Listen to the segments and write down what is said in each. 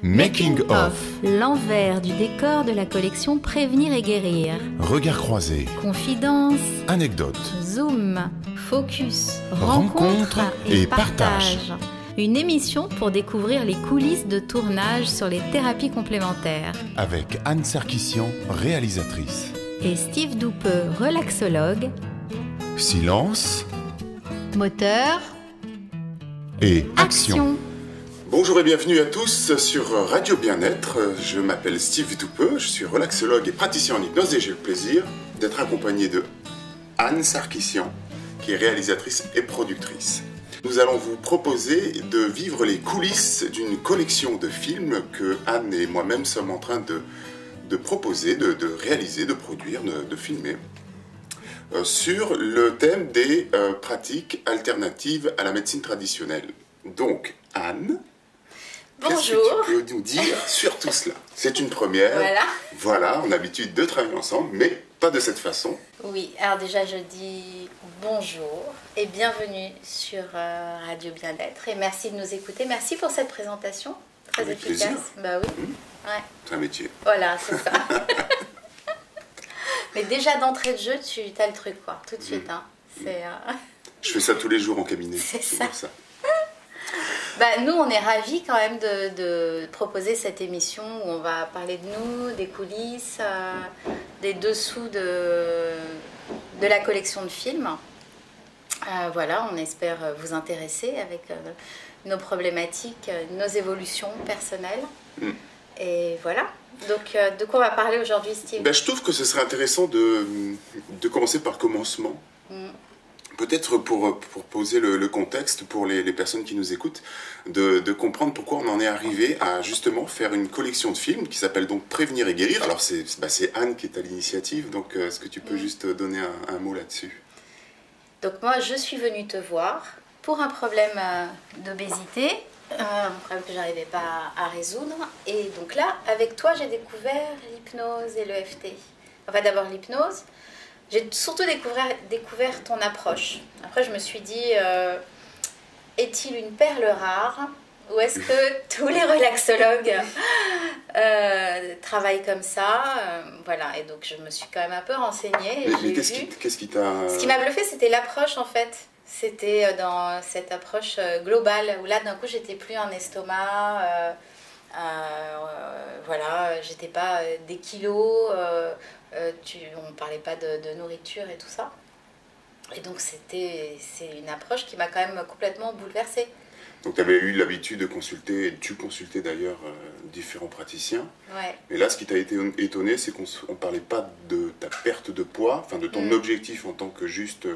Making of. L'envers du décor de la collection Prévenir et guérir. Regard croisé. Confidence. Anecdote. Zoom. Focus. Rencontre et partage. Une émission pour découvrir les coulisses de tournage sur les thérapies complémentaires. Avec Anne Sarkissian, réalisatrice. Et Steve Doupeux, relaxologue. Silence. Moteur. Et action. Action. Bonjour et bienvenue à tous sur Radio Bien-être. Je m'appelle Steve Doupeux, je suis relaxologue et praticien en hypnose et j'ai le plaisir d'être accompagné de Anne Sarkissian, qui est réalisatrice et productrice. Nous allons vous proposer de vivre les coulisses d'une collection de films que Anne et moi-même sommes en train de proposer, de réaliser, de produire, de filmer, sur le thème des pratiques alternatives à la médecine traditionnelle. Donc, Anne, Bonjour. qu'est-ce que tu peux nous dire sur tout cela? C'est une première. Voilà, on a l'habitude de travailler ensemble, mais pas de cette façon. Oui, alors déjà je dis bonjour et bienvenue sur Radio Bien-être et merci de nous écouter. Merci pour cette présentation très Avec efficace. plaisir. Bah oui, ouais. C'est un métier. Voilà, c'est ça. Mais déjà d'entrée de jeu, tu as le truc quoi, tout de suite. Hein. C'est, Je fais ça tous les jours en cabinet. C'est pour ça. Bah, nous, on est ravis quand même de proposer cette émission où on va parler de nous, des coulisses, des dessous de la collection de films. Voilà, on espère vous intéresser avec nos problématiques, nos évolutions personnelles. Et voilà. Donc, de quoi on va parler aujourd'hui, Steve? Ben, je trouve que ce serait intéressant de commencer par le commencement. Peut-être pour poser le contexte pour les personnes qui nous écoutent, de comprendre pourquoi on en est arrivé à justement faire une collection de films qui s'appelle donc Prévenir et guérir. Alors c'est Anne qui est à l'initiative, donc est-ce que tu peux juste donner un mot là-dessus? Donc moi, je suis venue te voir pour un problème d'obésité, un problème que je n'arrivais pas à résoudre. Et donc là, avec toi, j'ai découvert l'hypnose et l'EFT. Enfin d'abord l'hypnose. J'ai surtout découvert ton approche. Après, je me suis dit, est-il une perle rare? Ou est-ce que tous les relaxologues travaillent comme ça? Voilà, et donc je me suis quand même un peu renseignée. Mais qu'est-ce qui t'a... Ce qui m'a bluffé, c'était l'approche en fait. C'était dans cette approche globale, où là, d'un coup, j'étais plus un estomac... voilà, j'étais pas des kilos, on parlait pas de nourriture et tout ça. Et donc c'est une approche qui m'a quand même complètement bouleversée. Donc tu avais eu l'habitude de consulter, et tu consultais d'ailleurs différents praticiens. Ouais. Mais là, ce qui t'a été étonné, c'est qu'on ne parlait pas de ta perte de poids, enfin de ton objectif en tant que juste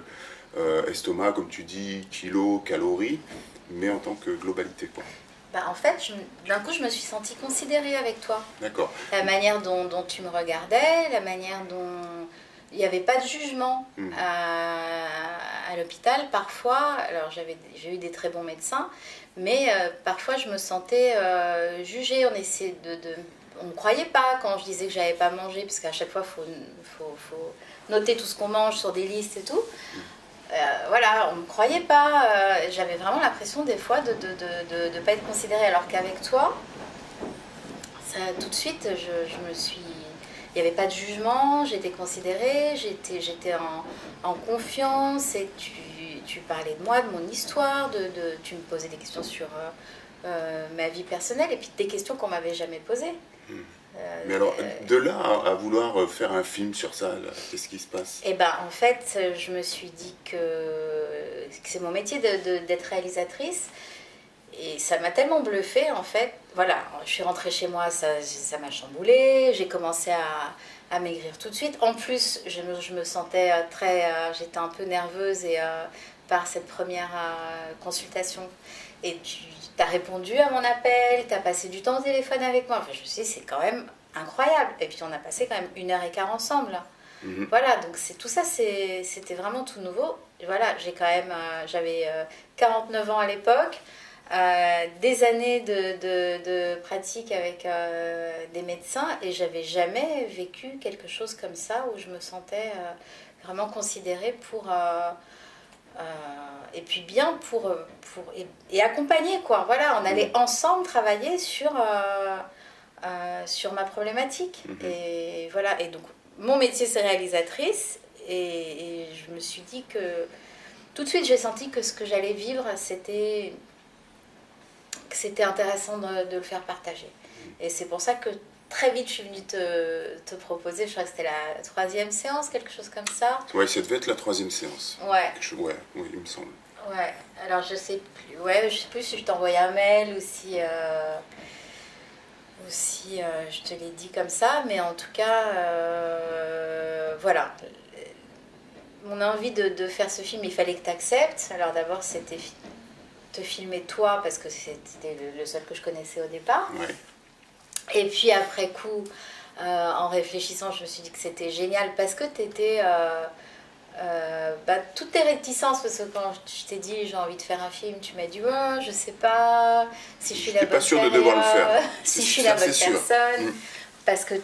estomac, comme tu dis, kilos, calories, mais en tant que globalité, quoi. Bah, en fait, d'un coup, je me suis sentie considérée avec toi. D'accord. La manière dont tu me regardais, la manière dont... Il n'y avait pas de jugement à l'hôpital. Parfois, alors j'ai eu des très bons médecins, mais parfois je me sentais jugée. On ne me croyait pas quand je disais que je n'avais pas mangé, parce qu'à chaque fois, il faut noter tout ce qu'on mange sur des listes et tout. Voilà, on ne me croyait pas. J'avais vraiment l'impression des fois de ne pas être considérée. Alors qu'avec toi, ça, tout de suite, je me suis... Il n'y avait pas de jugement, j'étais considérée, j'étais en confiance et tu parlais de moi, de mon histoire, tu me posais des questions sur ma vie personnelle et puis des questions qu'on ne m'avait jamais posées. Mais alors, de là à vouloir faire un film sur ça, qu'est-ce qui se passe? Eh ben, en fait, je me suis dit que c'est mon métier d'être réalisatrice. Et ça m'a tellement bluffée, en fait. Voilà, je suis rentrée chez moi, ça m'a chamboulée. J'ai commencé à maigrir tout de suite. En plus, je me sentais j'étais un peu nerveuse par cette première consultation. Et tu as répondu à mon appel, tu as passé du temps au téléphone avec moi. Enfin, je me suis dit, c'est quand même incroyable. Et puis, on a passé quand même 1h15 ensemble. Voilà, donc tout ça, c'était vraiment tout nouveau. Et voilà, j'avais 49 ans à l'époque. Des années de pratique avec des médecins et j'avais jamais vécu quelque chose comme ça où je me sentais vraiment considérée pour Et puis bien et accompagner, quoi. Voilà, on allait ensemble travailler sur ma problématique. Et voilà, et donc mon métier c'est réalisatrice, et je me suis dit que tout de suite j'ai senti que ce que j'allais vivre c'était intéressant de le faire partager. Et c'est pour ça que très vite je suis venue te proposer, je crois que c'était la 3e séance, quelque chose comme ça. Ouais, ça devait être la 3e séance. Ouais. Ouais, oui, il me semble. Ouais, alors je sais plus. Ouais, je sais plus si je t'ai envoyé un mail ou si je te l'ai dit comme ça, mais en tout cas, voilà. Mon envie de faire ce film, il fallait que tu acceptes. Alors d'abord, c'était te filmer toi, parce que c'était le seul que je connaissais au départ. Ouais. Et puis après coup, en réfléchissant, je me suis dit que c'était génial, parce que tu étais... toutes tes réticences, parce que quand je t'ai dit j'ai envie de faire un film, tu m'as dit oh, je sais pas si je suis la bonne pas sûr de devoir le faire. si je suis la bonne personne, parce que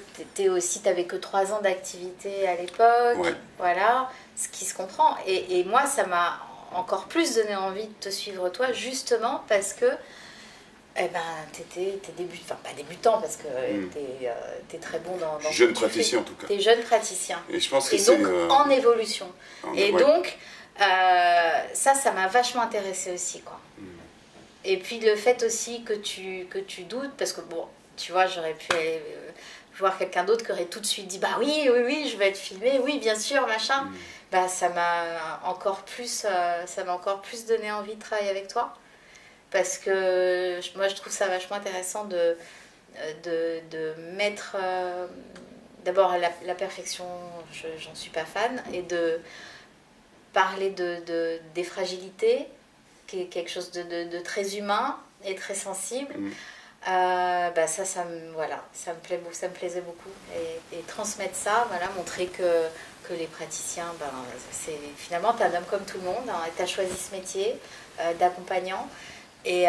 t'avais que 3 ans d'activité à l'époque, ouais. Voilà, ce qui se comprend, et moi ça m'a encore plus donné envie de te suivre toi, justement parce que t'es débutant, pas débutant parce que t'es très bon dans jeune praticien en tout cas. T'es jeune praticien. Et je pense que c'est donc en évolution. Donc ça m'a vachement intéressée aussi, quoi. Et puis le fait aussi que tu doutes, parce que bon, tu vois, j'aurais pu aller voir quelqu'un d'autre qui aurait tout de suite dit bah oui, je vais être filmée, oui bien sûr, machin. Ça m'a encore plus donné envie de travailler avec toi. Parce que moi, je trouve ça vachement intéressant de mettre... D'abord, la perfection, j'en suis pas fan. Et de parler des fragilités, qui est quelque chose de très humain et très sensible. Ça me plaisait beaucoup. Et transmettre ça, voilà, montrer que les praticiens, finalement, t'es un homme comme tout le monde. Hein, t'as choisi ce métier d'accompagnant. Et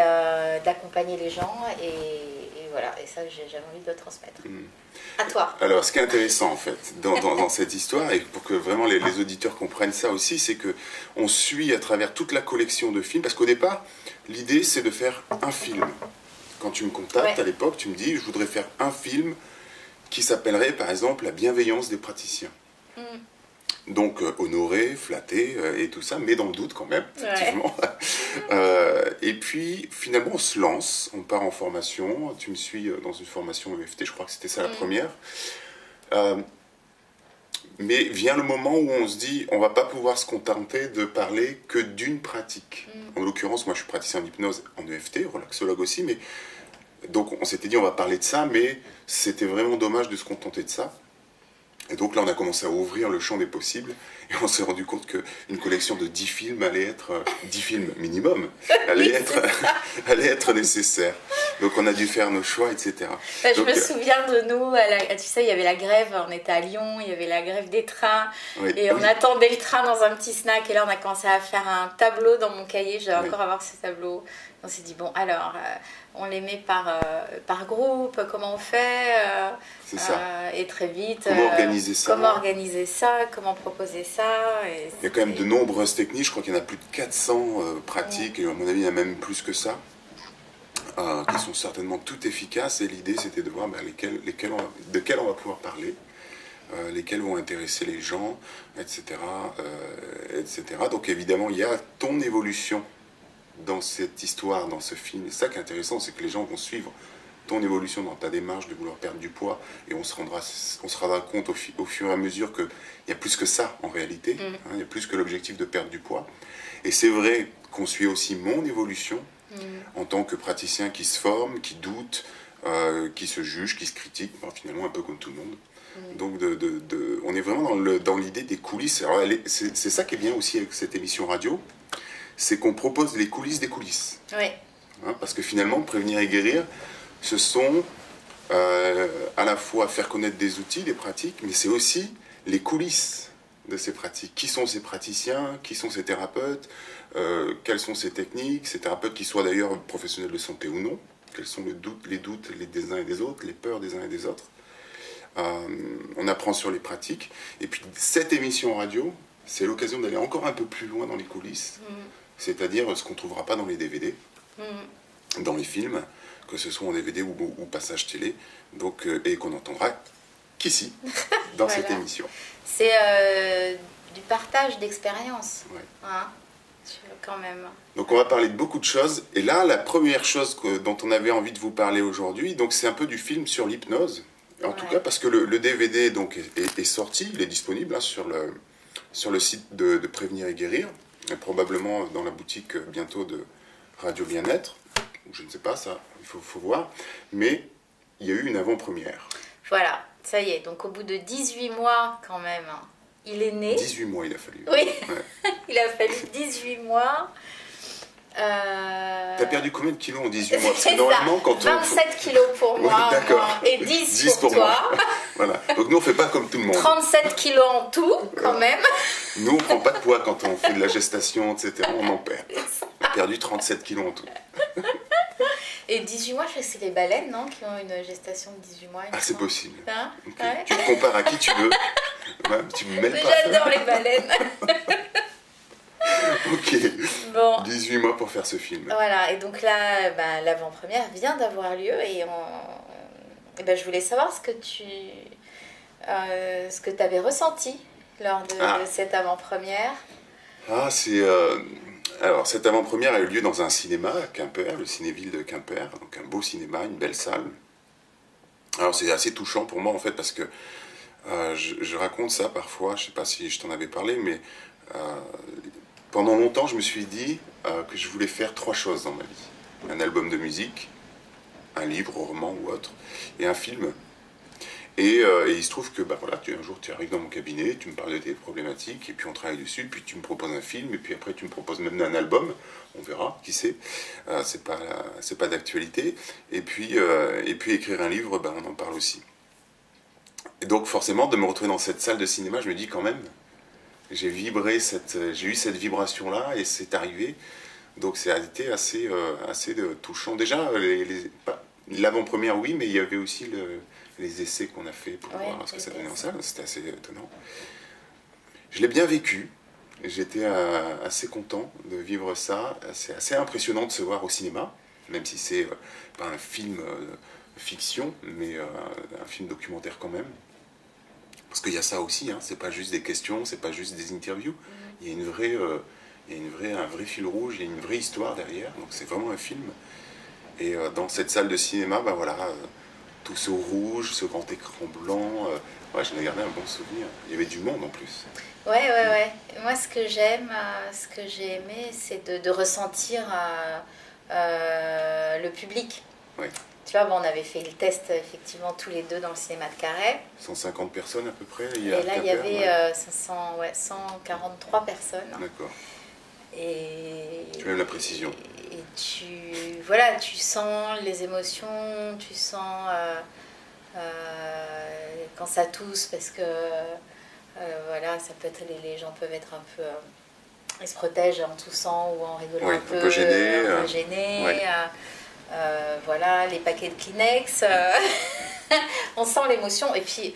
d'accompagner les gens, et voilà, et ça j'avais envie de le transmettre. À toi. Alors ce qui est intéressant en fait dans cette histoire, et pour que vraiment les auditeurs comprennent ça aussi, c'est que on suit à travers toute la collection de films, parce qu'au départ l'idée c'est de faire un film. Quand tu me contactes à l'époque, tu me dis je voudrais faire un film qui s'appellerait par exemple La bienveillance des praticiens. Donc honoré, flatté et tout ça, mais dans le doute quand même, effectivement. Et puis finalement on se lance, on part en formation. Tu me suis dans une formation EFT, je crois que c'était ça la première. Mais vient le moment où on se dit on va pas pouvoir se contenter de parler que d'une pratique. En l'occurrence, moi je suis praticien en hypnose en EFT, relaxologue aussi, mais donc on s'était dit on va parler de ça, mais c'était vraiment dommage de se contenter de ça. Et donc là, on a commencé à ouvrir le champ des possibles, et on s'est rendu compte qu'une collection de 10 films allait être, 10 films minimum, allait être nécessaire. Donc on a dû faire nos choix, etc. Je me souviens de nous, tu sais, il y avait la grève, on était à Lyon, il y avait la grève des trains, et on attendait le train dans un petit snack, et là on a commencé à faire un tableau dans mon cahier, je vais encore avoir ce tableau. On s'est dit, bon, alors, on les met par groupe, comment on fait c'est ça. Et très vite, comment organiser ça, comment proposer ça. Il y a quand même de nombreuses techniques, je crois qu'il y en a plus de 400 pratiques, et à mon avis, il y en a même plus que ça, qui sont certainement toutes efficaces, et l'idée, c'était de voir de quelles on va pouvoir parler, lesquelles vont intéresser les gens, etc. Donc évidemment, il y a ton évolution dans cette histoire, dans ce film. Et ça qui est intéressant, c'est que les gens vont suivre ton évolution dans ta démarche de vouloir perdre du poids, et on se rendra compte au fur et à mesure qu'il y a plus que ça en réalité, il y a plus que l'objectif de perdre du poids. Et c'est vrai qu'on suit aussi mon évolution en tant que praticien qui se forme, qui doute, qui se juge, qui se critique, finalement un peu comme tout le monde. Donc on est vraiment dans l'idée des coulisses. Alors c'est ça qui est bien aussi avec cette émission radio, c'est qu'on propose les coulisses des coulisses. Oui. Parce que finalement, prévenir et guérir, ce sont à la fois faire connaître des outils, des pratiques, mais c'est aussi les coulisses de ces pratiques. Qui sont ces praticiens? Qui sont ces thérapeutes? Quelles sont ces techniques? Ces thérapeutes qui soient d'ailleurs professionnels de santé ou non. Quels sont les doutes des uns et des autres, les peurs des uns et des autres. On apprend sur les pratiques. Et puis cette émission radio, c'est l'occasion d'aller encore un peu plus loin dans les coulisses, c'est-à-dire ce qu'on ne trouvera pas dans les DVD, dans les films, que ce soit en DVD ou passage télé, donc, et qu'on n'entendra qu'ici, dans Voilà. cette émission. C'est du partage d'expérience, Ouais. hein, quand même. Donc on va parler de beaucoup de choses, et là, la première chose dont on avait envie de vous parler aujourd'hui, donc c'est un peu du film sur l'hypnose, en tout cas parce que le DVD donc, est sorti, il est disponible hein, sur le site de Prévenir et Guérir, et probablement dans la boutique bientôt de Radio Bien-être, ou je ne sais pas, ça, il faut voir, mais il y a eu une avant-première. Voilà, ça y est, donc au bout de 18 mois quand même, hein, il est né. 18 mois il a fallu. Oui, Ouais. il a fallu 18 mois. T'as perdu combien de kilos en 18 mois? Parce que C'est normalement, ça, quand on... 27 kilos pour moi, Ouais, d'accord. moi, et 10 pour moi. toi. Voilà. Donc nous, on fait pas comme tout le monde. 37 kilos en tout, quand même. Nous, on prend pas de poids quand on fait de la gestation, etc. On en perd. On a perdu 37 kilos en tout. Et 18 mois, je crois que c'est les baleines, non, qui ont une gestation de 18 mois. il me Ah, c'est semble. possible. Hein, Ok. ouais. Tu te compares à qui tu veux. Ouais, tu me mêles Mais pas. j'adore les baleines. Ok. Bon. 18 mois pour faire ce film. Voilà, et donc là, bah, l'avant-première vient d'avoir lieu et, bah, je voulais savoir ce que tu avais ressenti lors de cette avant-première. Ah, c'est... Alors, cette avant-première a eu lieu dans un cinéma à Quimper, le Cinéville de Quimper. Donc un beau cinéma, une belle salle. Alors c'est assez touchant pour moi en fait parce que je raconte ça parfois, je ne sais pas si je t'en avais parlé, mais pendant longtemps je me suis dit que je voulais faire 3 choses dans ma vie. Un album de musique, un livre, un roman ou autre, et un film. Et il se trouve que bah, voilà, un jour tu arrives dans mon cabinet, tu me parles de tes problématiques, et puis on travaille dessus, puis tu me proposes un film, et puis après tu me proposes même un album, on verra, qui sait, c'est pas d'actualité. Et puis écrire un livre, bah, on en parle aussi. Et donc forcément, de me retrouver dans cette salle de cinéma, je me dis quand même, j'ai eu cette vibration-là, et c'est arrivé. Donc ça a été assez touchant. Déjà, l'avant-première, oui, mais il y avait aussi les essais qu'on a fait pour voir ce que ça donnait en salle. C'était assez étonnant. Je l'ai bien vécu. J'étais assez content de vivre ça. C'est assez impressionnant de se voir au cinéma, même si c'est pas un film fiction, mais un film documentaire quand même. Parce qu'il y a ça aussi, hein. C'est pas juste des questions, c'est pas juste des interviews. Il y a un vrai fil rouge, il y a une vraie histoire derrière. Donc c'est vraiment un film. Et dans cette salle de cinéma, ben voilà, tout ce rouge, ce grand écran blanc, ouais, j'en ai gardé un bon souvenir. Il y avait du monde en plus. Ouais. Moi, ce que j'aime, ce que j'ai aimé, c'est de ressentir le public. Ouais. Tu vois, bon, on avait fait le test effectivement tous les deux dans le cinéma de Carhaix. 150 personnes à peu près. Et là, il y avait 143 personnes. D'accord. Et tu aimes la précision. Et tu sens les émotions, tu sens quand ça tousse, parce que voilà, ça peut être, les gens peuvent être un peu, ils se protègent en toussant ou en rigolant un peu gênés. Ouais. Voilà, les paquets de Kleenex, on sent l'émotion. Et puis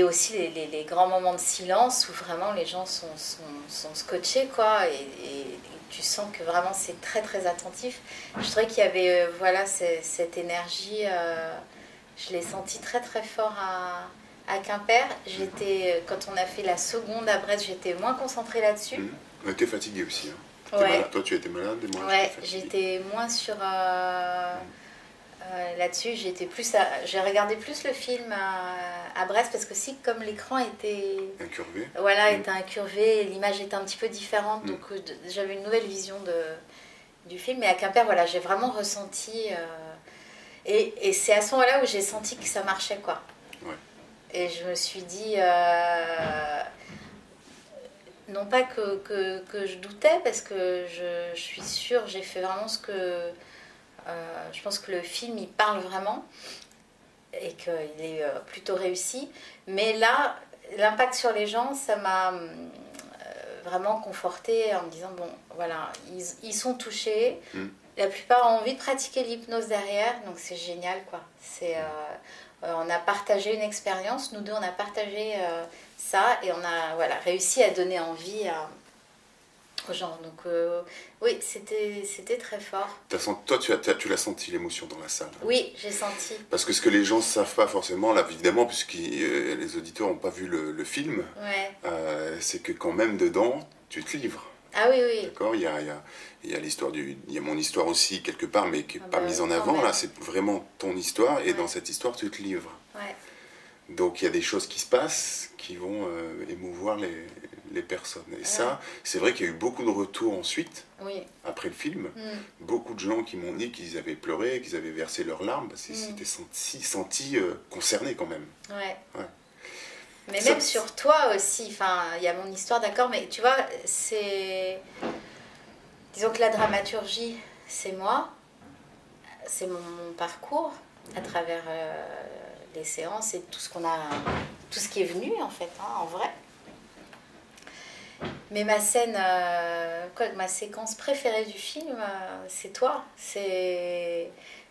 aussi les grands moments de silence où vraiment les gens sont scotchés, quoi, et tu sens que vraiment c'est très très attentif. Je trouvais qu'il y avait cette énergie, je l'ai senti très très fort à Quimper. Quand on a fait la seconde à Brest, j'étais moins concentrée là-dessus. On était fatigué aussi, hein. Toi, tu étais malade et moi, j'étais moins sur là-dessus. J'ai regardé plus le film à Brest parce que comme l'écran était incurvé, était incurvé, l'image était un petit peu différente, donc j'avais une nouvelle vision du film. Mais à Quimper, voilà, j'ai vraiment ressenti et c'est à ce moment-là où j'ai senti que ça marchait, quoi. Ouais. Et je me suis dit non pas que je doutais, parce que je suis sûre, j'ai fait vraiment ce que... je pense que le film, il parle vraiment et qu'il est plutôt réussi. Mais là, l'impact sur les gens, ça m'a vraiment confortée en me disant, bon, voilà, ils sont touchés, la plupart ont envie de pratiquer l'hypnose derrière, donc c'est génial, quoi. On a partagé une expérience, nous deux, on a partagé ça, et on a réussi à donner envie aux gens. Donc oui, c'était très fort. Toi, tu l'as senti, l'émotion dans la salle? Oui, j'ai senti. Parce que ce que les gens ne savent pas forcément, là, évidemment, puisque les auditeurs n'ont pas vu le film, c'est que quand même dedans, tu te livres. Ah oui, oui. D'accord, il y a l'histoire il y a mon histoire aussi quelque part, mais qui n'est pas mise en avant. Même. Là, c'est vraiment ton histoire, et dans cette histoire, tu te livres. Ouais. Donc il y a des choses qui se passent qui vont émouvoir les personnes. Et ça, c'est vrai qu'il y a eu beaucoup de retours ensuite, après le film. Beaucoup de gens qui m'ont dit qu'ils avaient pleuré, qu'ils avaient versé leurs larmes, parce qu'ils s'étaient sentis concernés quand même. Ouais. Mais même sur toi aussi, enfin, il y a mon histoire, d'accord, mais tu vois, disons que la dramaturgie, c'est moi, c'est mon parcours à travers les séances et tout ce qui est venu en fait, en vrai. Mais ma séquence préférée du film, c'est toi.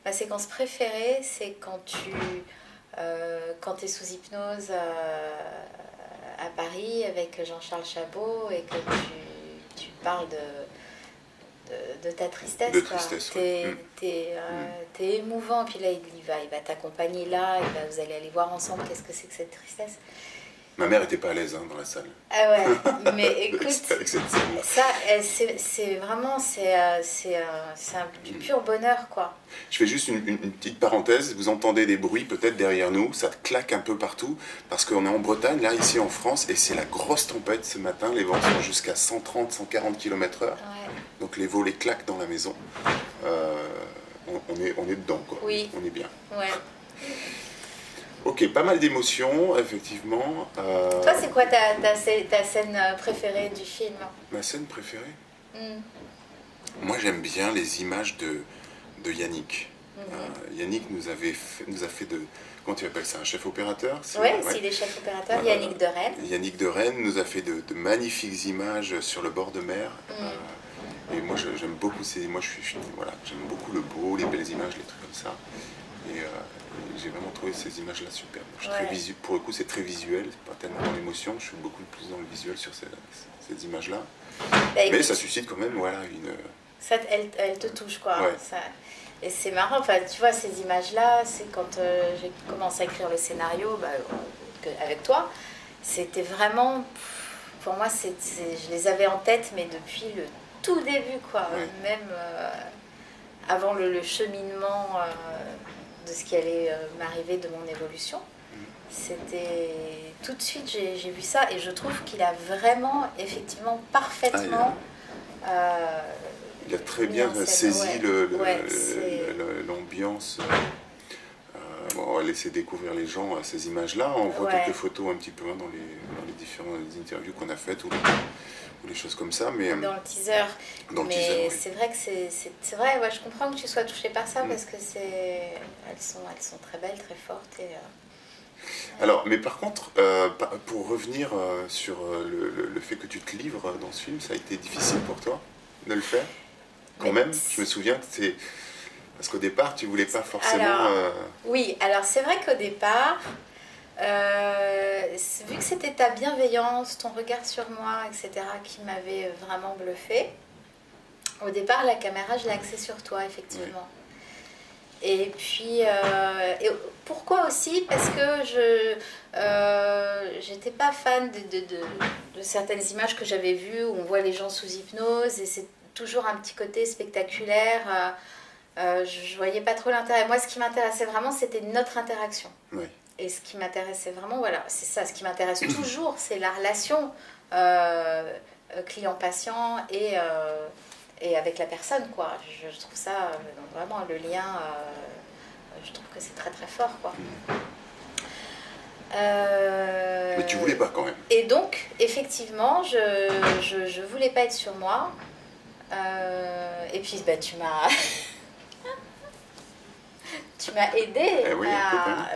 Ma séquence préférée, c'est quand tu es sous hypnose à Paris avec Jean-Charles Chabot et que tu parles de ta tristesse. De tristesse, t'es émouvant, puis là il va t'accompagner là, vous allez aller voir ensemble qu'est-ce que c'est que cette tristesse. Ma mère n'était pas à l'aise dans la salle. Ah ouais, mais écoute, avec cette scène. ça, c'est vraiment, du pur bonheur, quoi. Je fais juste une petite parenthèse. Vous entendez des bruits peut-être derrière nous, ça claque un peu partout, parce qu'on est en Bretagne, là, ici en France, et c'est la grosse tempête ce matin. Les vents sont jusqu'à 130, 140 km/h. Ouais. Donc les volets claquent dans la maison. On est dedans, quoi. Oui. On est bien. Ouais. Ok, pas mal d'émotions, effectivement. Toi, c'est quoi ta scène préférée du film? Ma scène préférée? Moi, j'aime bien les images de Yannick. Yannick nous a fait de... Comment tu appelles ça? Un chef opérateur? Oui, s'il est chef opérateur, Yannick de Rennes. Yannick de Rennes nous a fait de magnifiques images sur le bord de mer. Et moi, j'aime beaucoup j'aime beaucoup le beau, les belles images, les trucs comme ça. Et j'ai vraiment trouvé ces images-là superbes. Pour le coup, c'est très visuel, c'est pas tellement dans l'émotion, je suis beaucoup plus dans le visuel sur ces images-là. Mais ça suscite quand même, une... Ça, elle te touche, quoi. Ouais. Ça, et c'est marrant, enfin, tu vois, ces images-là, c'est quand j'ai commencé à écrire le scénario avec toi, c'était vraiment... Pour moi, je les avais en tête, mais depuis le tout début, quoi. Même avant le cheminement... de ce qui allait m'arriver de mon évolution. C'était... Tout de suite, j'ai vu ça et je trouve qu'il a vraiment, effectivement, parfaitement... il a très bien saisi l'ambiance. On va laisser découvrir les gens ces images-là. On voit quelques photos un petit peu dans les différentes interviews qu'on a faites ou les choses comme ça. Mais, dans le teaser. Mais c'est vrai que c'est vrai, je comprends que tu sois touché par ça parce que elles sont très belles, très fortes. Alors, mais par contre, pour revenir sur le fait que tu te livres dans ce film, ça a été difficile pour toi de le faire? Quand même, je me souviens que c'est... Parce qu'au départ, tu voulais pas forcément... Oui, alors c'est vrai qu'au départ... vu que c'était ta bienveillance, ton regard sur moi, etc., qui m'avait vraiment bluffé, au départ, la caméra, je l'ai axée sur toi, effectivement. Et puis, pourquoi aussi? Parce que j'étais pas fan de certaines images que j'avais vues où on voit les gens sous hypnose, et c'est toujours un petit côté spectaculaire. Je voyais pas trop l'intérêt. Moi, ce qui m'intéressait vraiment, c'était notre interaction. Oui. Et ce qui m'intéressait vraiment, c'est ça, ce qui m'intéresse toujours, c'est la relation client-patient et avec la personne, quoi. Je trouve ça, vraiment, le lien, je trouve que c'est très très fort, quoi. Mais tu voulais pas quand même. Et donc, effectivement, je voulais pas être sur moi. Et puis, tu m'as... Tu m'as aidé,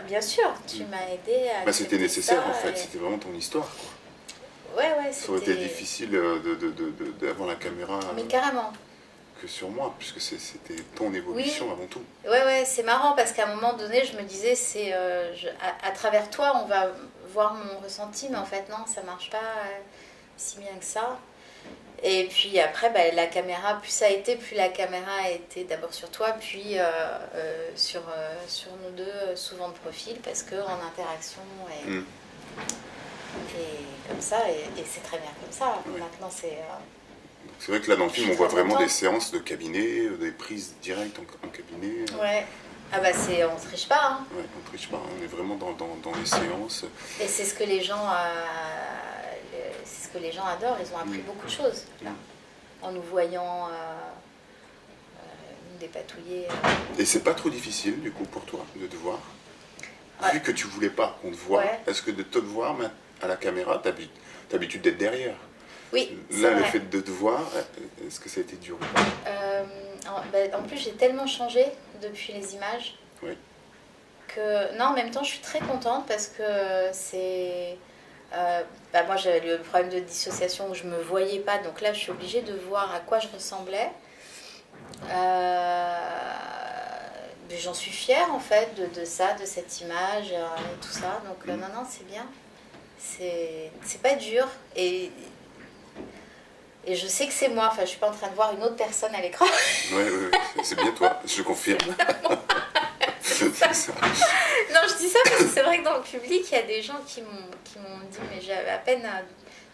bien sûr, tu m'as aidé à... C'était nécessaire en fait, c'était vraiment ton histoire, quoi. Ouais, ça aurait été difficile d'avoir la caméra... Mais carrément. que sur moi, puisque c'était ton évolution avant tout. Ouais, c'est marrant parce qu'à un moment donné, je me disais, à travers toi, on va voir mon ressenti, mais en fait, non, ça marche pas si bien que ça. Et puis après, la caméra, plus ça a été, plus la caméra a été d'abord sur toi, puis sur nous deux, souvent de profil, parce qu'en interaction, et comme ça, et c'est très bien comme ça. Oui. Maintenant, c'est... C'est vrai que là, dans le film, on voit vraiment des séances de cabinet, des prises directes en cabinet. Ouais. Ah bah on triche pas, hein. Ouais, on triche pas, on est vraiment dans les séances. Et c'est ce que les gens... c'est ce que les gens adorent, ils ont appris beaucoup de choses là, en nous voyant nous dépatouiller. Et c'est pas trop difficile du coup pour toi de te voir, vu que tu voulais pas qu'on te voie, est-ce que de te voir à la caméra, t'as l'habitude d'être derrière? Oui, là, vrai. Le fait de te voir, est-ce que ça a été dur ou pas? En plus, j'ai tellement changé depuis les images que... Non, en même temps, je suis très contente parce que c'est... moi, j'avais le problème de dissociation où je me voyais pas, donc là, je suis obligée de voir à quoi je ressemblais. J'en suis fière, en fait, de ça, de cette image et tout ça. Donc, non, c'est bien. C'est pas dur. Et je sais que c'est moi. Enfin, je suis pas en train de voir une autre personne à l'écran. Oui, c'est bien toi, je confirme. C'est ça. Non, je dis ça parce que c'est vrai que dans le public, il y a des gens qui m'ont dit, mais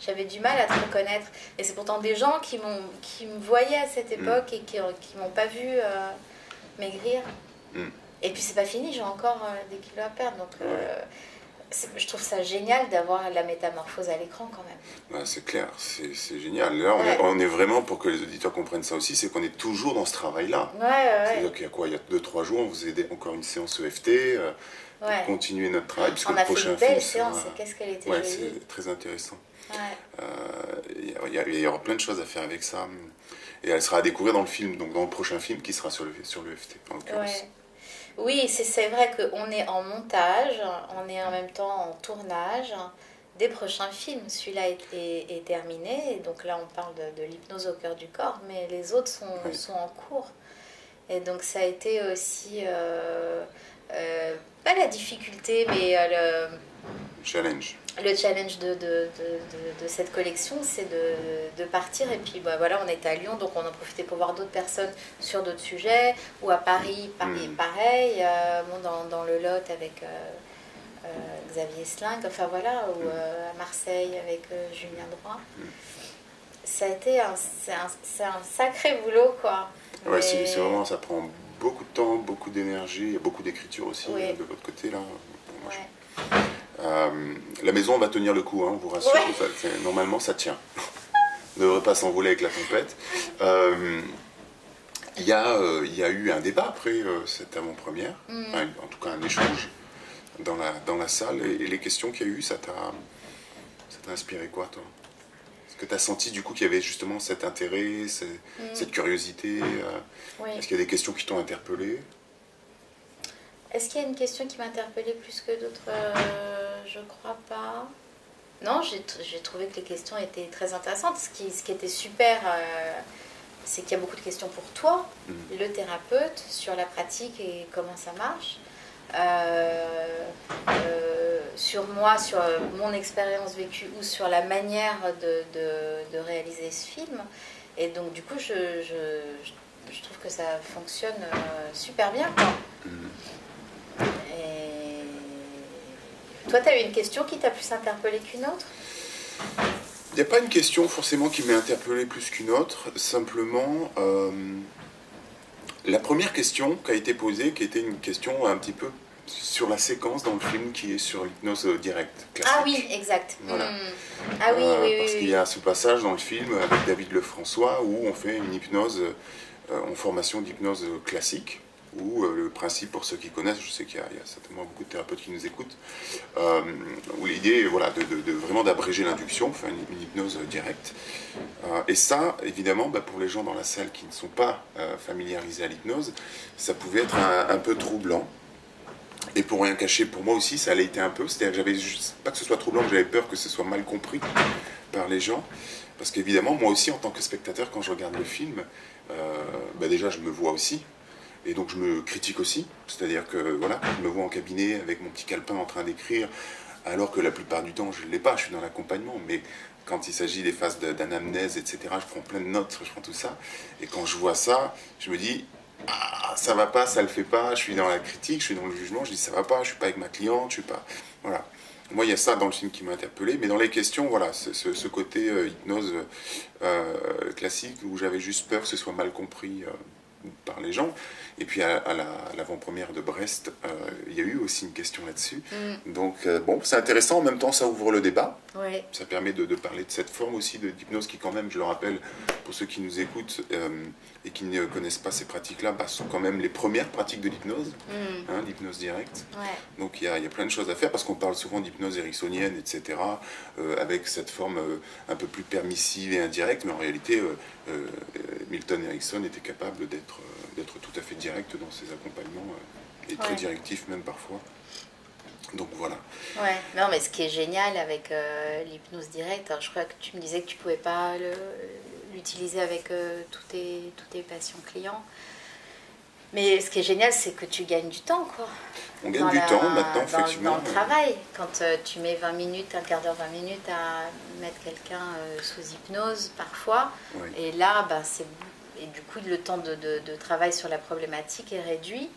j'avais du mal à te reconnaître. Et c'est pourtant des gens qui me voyaient à cette époque et qui m'ont pas vu maigrir. Et puis c'est pas fini, j'ai encore des kilos à perdre. Donc je trouve ça génial d'avoir la métamorphose à l'écran quand même. C'est clair, c'est génial. Là, on est vraiment, pour que les auditeurs comprennent ça aussi, c'est qu'on est toujours dans ce travail-là. C'est-à-dire qu'il y a quoi? Il y a 2-3 jours, on vous a aidé encore une séance EFT pour continuer notre travail. On a fait une belle séance, qu'est-ce qu'elle était jolie. C'est très intéressant. Il y aura plein de choses à faire avec ça. Et elle sera à découvrir dans le film, donc dans le prochain film qui sera sur l'EFT, en l'occurrence. Oui, c'est vrai qu'on est en montage, on est en même temps en tournage des prochains films. Celui-là est terminé, et donc là on parle de l'hypnose au cœur du corps, mais les autres sont en cours. Et donc ça a été aussi, pas la difficulté, mais le challenge. Le challenge de cette collection, c'est de partir. Et puis voilà, on était à Lyon, donc on en profitait pour voir d'autres personnes sur d'autres sujets. Ou à Paris, pareil. Dans le Lot avec Xavier Sling. Enfin voilà, ou à Marseille avec Julien Droit. Ça a été c'est un sacré boulot, quoi. Ouais, c'est vraiment, ça prend beaucoup de temps, beaucoup d'énergie. Il y a beaucoup d'écriture aussi de votre côté, là. Bon, la maison va tenir le coup, hein, on vous rassure. Normalement, ça tient. Ne devrait pas s'envoler avec la tempête. Il y a eu un débat après cette avant-première, en tout cas un échange dans la salle. Et les questions qu'il y a eu, ça t'a inspiré quoi, toi? Est-ce que tu as senti du coup qu'il y avait justement cet intérêt, cette curiosité Est-ce qu'il y a des questions qui t'ont interpellé? Est-ce qu'il y a une question qui m'a interpellée plus que d'autres? Je crois pas. Non, j'ai trouvé que les questions étaient très intéressantes. Ce qui était super, c'est qu'il y a beaucoup de questions pour toi, le thérapeute, sur la pratique et comment ça marche. Sur moi, sur mon expérience vécue ou sur la manière de réaliser ce film. Et donc, du coup, je trouve que ça fonctionne super bien, quoi. Et toi, tu as eu une question qui t'a plus interpellée qu'une autre? Il n'y a pas une question forcément qui m'a interpellé plus qu'une autre. Simplement, la première question qui a été posée, qui était une question un petit peu sur la séquence dans le film qui est sur l'hypnose directe, classique. Ah oui, exact. Voilà. Ah oui. Parce qu'il y a ce passage dans le film avec David Lefrançois où on fait une hypnose en formation d'hypnose classique, où le principe, pour ceux qui connaissent, je sais qu'il y a certainement beaucoup de thérapeutes qui nous écoutent, où l'idée est vraiment d'abréger l'induction, faire une hypnose directe. Et ça, évidemment, pour les gens dans la salle qui ne sont pas familiarisés à l'hypnose, ça pouvait être un peu troublant. Et pour rien cacher, pour moi aussi, ça allait été un peu. C'est-à-dire que j'avais juste, pas que ce soit troublant, mais j'avais peur que ce soit mal compris par les gens. Parce qu'évidemment, moi aussi, en tant que spectateur, quand je regarde le film, déjà je me vois aussi. Et donc je me critique aussi, c'est-à-dire que voilà, je me vois en cabinet avec mon petit calepin en train d'écrire, alors que la plupart du temps je ne l'ai pas, je suis dans l'accompagnement, mais quand il s'agit des phases d'anamnèse, etc., je prends plein de notes, je prends tout ça, et quand je vois ça, je me dis, ah, ça va pas, ça le fait pas, je suis dans la critique, je suis dans le jugement, je dis ça va pas, je suis pas avec ma cliente, je suis pas... Voilà. Moi, il y a ça dans le film qui m'a interpellé, mais dans les questions, voilà, ce côté hypnose classique où j'avais juste peur que ce soit mal compris par les gens. Et puis à l'avant-première de Brest, il y a eu aussi une question là-dessus. Donc bon, c'est intéressant, en même temps ça ouvre le débat. Ouais. Ça permet de parler de cette forme aussi d'hypnose qui quand même, je le rappelle, pour ceux qui nous écoutent et qui ne connaissent pas ces pratiques-là, sont quand même les premières pratiques de l'hypnose, l'hypnose directe. Ouais. Donc il y a plein de choses à faire parce qu'on parle souvent d'hypnose ericksonienne, etc., avec cette forme un peu plus permissive et indirecte, mais en réalité, Milton Erickson était capable d'être tout à fait direct dans ses accompagnements et très directif même parfois. Donc voilà. Ouais, non, mais ce qui est génial avec l'hypnose directe, alors je crois que tu me disais que tu ne pouvais pas l'utiliser avec tous tes patients clients. Mais ce qui est génial, c'est que tu gagnes du temps, quoi. On gagne du temps maintenant, effectivement. Dans le travail, quand tu mets 20 minutes, un quart d'heure, 20 minutes à mettre quelqu'un sous hypnose, parfois, et là, et du coup, le temps de travail sur la problématique est réduit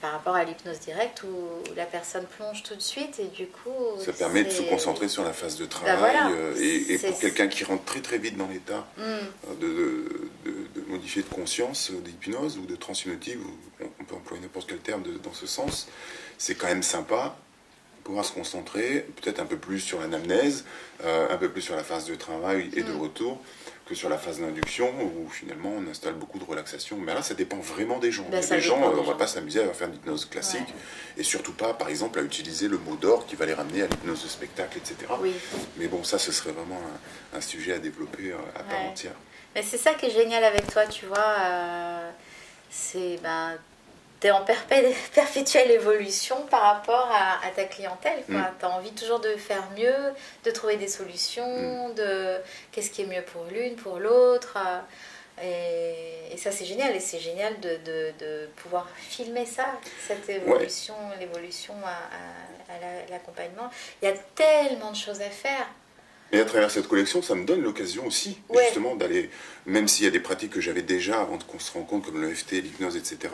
par rapport à l'hypnose directe où la personne plonge tout de suite et du coup... Ça permet de se concentrer sur la phase de travail et pour quelqu'un qui rentre très très vite dans l'état de modifier de conscience, d'hypnose ou de transhypnotique, on peut employer n'importe quel terme dans ce sens, c'est quand même sympa pouvoir se concentrer peut-être un peu plus sur l'anamnèse, un peu plus sur la phase de travail et de retour, que sur la phase d'induction où finalement on installe beaucoup de relaxation. Mais là, ça dépend vraiment des gens. Les gens, on ne va pas s'amuser à faire une hypnose classique et surtout pas, par exemple, à utiliser le mot d'or qui va les ramener à l'hypnose de spectacle, etc. Oui. Mais bon, ça, ce serait vraiment un sujet à développer à part entière. Mais c'est ça qui est génial avec toi, tu vois. Tu es en perpétuelle évolution par rapport à ta clientèle. Tu as envie toujours de faire mieux, de trouver des solutions, de qu'est-ce qui est mieux pour l'une, pour l'autre. Et ça, c'est génial. Et c'est génial de pouvoir filmer ça, cette évolution, l'évolution à l'accompagnement. Il y a tellement de choses à faire. Et à travers cette collection, ça me donne l'occasion aussi, justement, d'aller, même s'il y a des pratiques que j'avais déjà avant qu'on se rencontre, comme l'EFT, l'hypnose, etc.,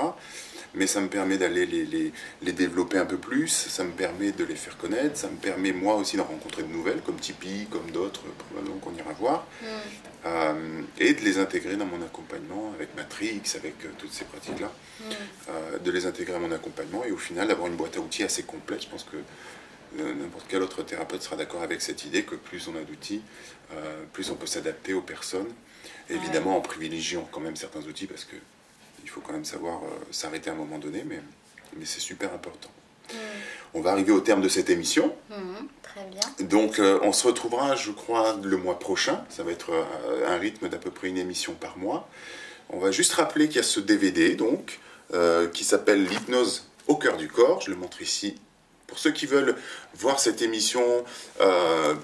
mais ça me permet d'aller les développer un peu plus, ça me permet de les faire connaître, ça me permet moi aussi d'en rencontrer de nouvelles, comme Tipeee, comme d'autres, probablement qu'on ira voir, et de les intégrer dans mon accompagnement avec Matrix, avec toutes ces pratiques-là, de les intégrer à mon accompagnement, et au final d'avoir une boîte à outils assez complète. Je pense que n'importe quel autre thérapeute sera d'accord avec cette idée que plus on a d'outils, plus on peut s'adapter aux personnes, évidemment en privilégiant quand même certains outils, parce que il faut quand même savoir s'arrêter à un moment donné, mais c'est super important. On va arriver au terme de cette émission. Très bien. Donc on se retrouvera, je crois, le mois prochain. Ça va être un rythme d'à peu près une émission par mois. On va juste rappeler qu'il y a ce DVD, donc, qui s'appelle L'hypnose au cœur du corps. Je le montre ici. Pour ceux qui veulent voir cette émission,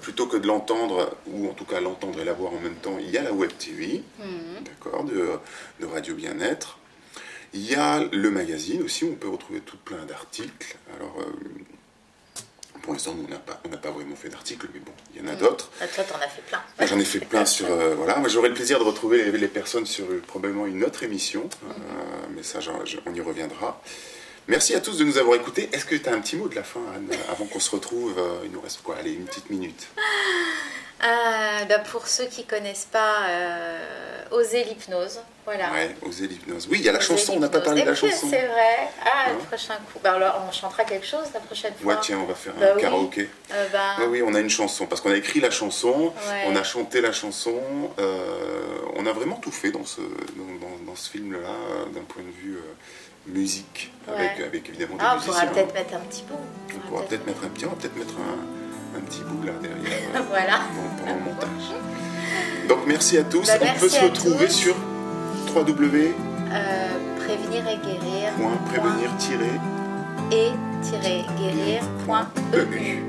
plutôt que de l'entendre, ou en tout cas l'entendre et la voir en même temps, il y a la Web TV, d'accord, de Radio Bien-être. Il y a le magazine aussi, où on peut retrouver tout plein d'articles. Alors, pour l'instant, on n'a pas vraiment fait d'articles, mais bon, il y en a d'autres. Toi, t'en as fait plein. J'en ai fait plein sur... voilà, j'aurai le plaisir de retrouver les personnes sur probablement une autre émission, mais ça, on y reviendra. Merci à tous de nous avoir écoutés. Est-ce que tu as un petit mot de la fin, Anne, avant qu'on se retrouve? Il nous reste quoi? Allez, une petite minute. Pour ceux qui ne connaissent pas, Oser l'hypnose. Voilà. Ouais, Oser l'hypnose. Oui, il y a la chanson, on n'a pas parlé de la chanson. C'est vrai. Le prochain coup. Alors, on chantera quelque chose la prochaine fois. Ouais, tiens, on va faire un karaoké. Oui, on a une chanson, parce qu'on a écrit la chanson, on a chanté la chanson, on a vraiment tout fait dans ce film-là, d'un point de vue... musique, avec évidemment des musiciens. On pourra peut-être mettre un petit bout. On va peut-être mettre un petit bout là derrière voilà. pendant le montage. Donc merci à tous. On peut se retrouver sur www. Prévenir et guérir. Prévenir-et-guérir.eu.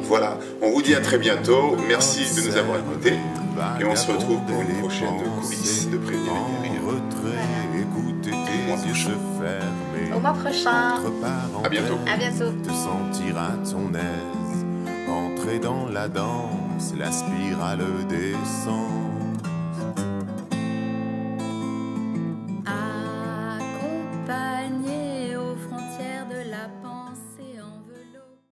Voilà, on vous dit à très bientôt. Merci de nous avoir écoutés. Et on se retrouve pour une prochaine coulisse de Prévenir les guérir. Au mois prochain. À bientôt. À bientôt. Te sentir à ton aise, entrer dans la danse, la spirale descend.